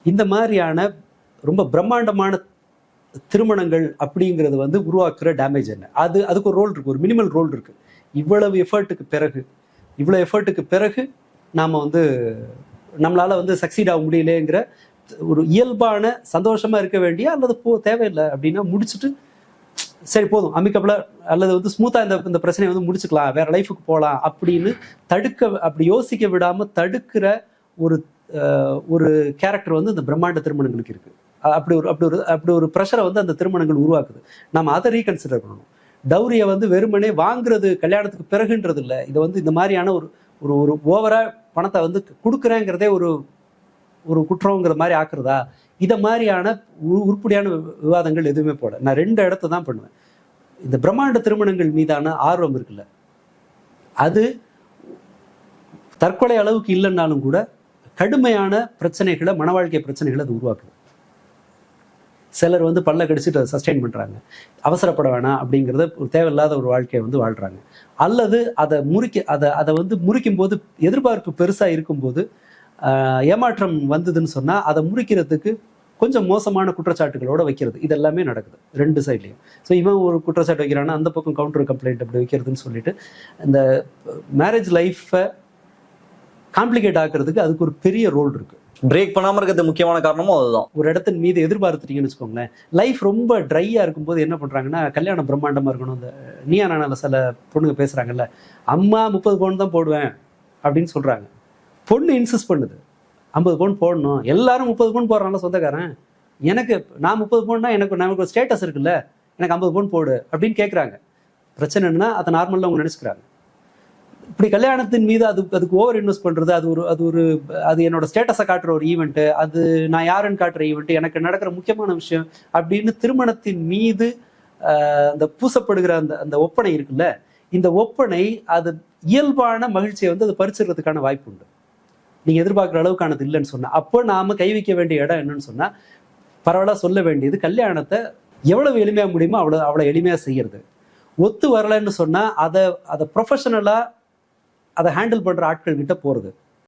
இந்த மாதிரியான ரொம்ப பிரம்மாண்டமான திருமணங்கள் அப்படிங்கிறது வந்து உருவாக்குற டேமேஜ் என்ன? அதுக்கு ஒரு ரோல் இருக்கு, ஒரு மினிமல் ரோல் இருக்கு. இவ்வளவு எஃபர்ட்டுக்கு பிறகு நாம வந்து நம்மளால வந்து சக்சீட் ஆக முடியலங்கிற ஒரு இயல்பான சந்தோஷமா இருக்க வேண்டிய, அல்லது தேவையில்லை அப்படின்னா முடிச்சுட்டு சரி போதும் அமிக்கபிளா அல்லது வந்து ஸ்மூத்தா இந்த பிரச்சனையை வந்து முடிச்சுக்கலாம், வேற லைஃபுக்கு போகலாம் அப்படின்னு அப்படி யோசிக்க விடாம தடுக்கிற ஒரு கேரக்டர் வந்து இந்த பிரம்மாண்ட திருமணங்களுக்கு இருக்கு. அப்படி ஒரு ப்ரெஷரை வந்து அந்த திருமணங்கள் உருவாக்குது. நம்ம அதை ரீகன்சிடர் பண்ணணும். டௌரியை வந்து வெறுமனே வாங்குறது கல்யாணத்துக்கு பிறகுன்றது இல்லை. இதை வந்து இந்த மாதிரியான ஒரு ஓவரா பணத்தை வந்து கொடுக்குறேங்கிறதே ஒரு குற்றங்கிற மாதிரி ஆக்குறதா, இதை மாதிரியான உருப்படியான விவாதங்கள் எதுவுமே போட. நான் 2 இடத்த தான் பண்ணுவேன். இந்த பிரம்மாண்ட திருமணங்கள் மீதான ஆர்வம் இருக்குல்ல, அது தற்கொலை அளவுக்கு இல்லைன்னாலும் கூட கடுமையான பிரச்சனைகளை, மன வாழ்க்கை பிரச்சனைகளை அது உருவாக்குது. சிலர் வந்து பல்ல கடிச்சிட்டு அதை சஸ்டெயின் பண்றாங்க. அவசரப்பட வேணாம் அப்படிங்கிறத ஒரு தேவையில்லாத ஒரு வாழ்க்கையை வந்து வாழ்றாங்க. அல்லது அதை வந்து முறிக்கும் போது, எதிர்பார்ப்பு பெருசா இருக்கும்போது ஏமாற்றம் வந்ததுன்னு சொன்னா அதை முறிக்கிறதுக்கு கொஞ்சம் மோசமான குற்றச்சாட்டுகளோட வைக்கிறது. இது எல்லாமே நடக்குது 2 சைட்லையும். ஸோ இவன் ஒரு குற்றச்சாட்டு வைக்கிறான்னா அந்த பக்கம் கவுண்டர் கம்ப்ளைண்ட் அப்படி வைக்கிறதுன்னு சொல்லிட்டு இந்த மேரேஜ் லைஃப்பை காம்ப்ளிகேட் ஆக்குறதுக்கு அதுக்கு ஒரு பெரிய ரோல் இருக்கு. பிரேக் பண்ணாம இருக்கிறது முக்கியமான காரணமும் அதுதான். ஒரு இடத்தின் மீது எதிர்பார்த்துட்டீங்கன்னு வச்சுக்கோங்களேன், லைஃப் ரொம்ப ட்ரையா இருக்கும்போது என்ன பண்றாங்கன்னா, கல்யாணம் பிரம்மாண்டமா இருக்கணும். இந்த நீயா நானால சில பொண்ணுங்க பேசுறாங்கல்ல, அம்மா 30 பவுன் தான் போடுவேன் அப்படின்னு சொல்றாங்க. பொண்ணு இன்சிஸ்ட் பண்ணுது 50 பவுன் போடணும். எல்லாரும் 30 பவுன் போடுறாங்களா சொந்தக்காரன், நான் 30 பவுன்னா நமக்கு ஒரு ஸ்டேட்டஸ் இருக்குல்ல, எனக்கு 50 பவுன் போடு அப்படின்னு கேட்குறாங்க. பிரச்சனைன்னா அதை நார்மலாக அவங்க நினைச்சுக்கிறாங்க. இப்படி கல்யாணத்தின் மீது அதுக்கு ஓவர் இன்வெஸ்ட் பண்றது, அது என்னோட ஸ்டேட்டஸை காட்டுற ஒரு ஈவெண்ட், அது நான் யாருன்னு காட்டுற ஈவெண்ட், எனக்கு நடக்கிற முக்கியமான விஷயம் அப்படின்னு திருமணத்தின் மீது அந்த பூசப்படுகிற அந்த ஒப்பனை இருக்குல்ல, இந்த ஒப்பனை அது இயல்பான மகிழ்ச்சியை வந்து அதை பறிச்சிடுறதுக்கான வாய்ப்பு உண்டு. நீங்க எதிர்பார்க்குற அளவுக்கானது இல்லைன்னு சொன்னா, அப்போ நாம கை வைக்க வேண்டிய இடம் என்னன்னு சொன்னா, பரவாயில்ல சொல்ல வேண்டியது கல்யாணத்தை எவ்வளவு எளிமையா முடியுமோ அவ்வளோ எளிமையா செய்யறது. ஒத்து வரலைன்னு சொன்னா அதை ப்ரொஃபஷனலா அதை ஹேண்டில் பண்ற ஆட்கள் கிட்ட போறது.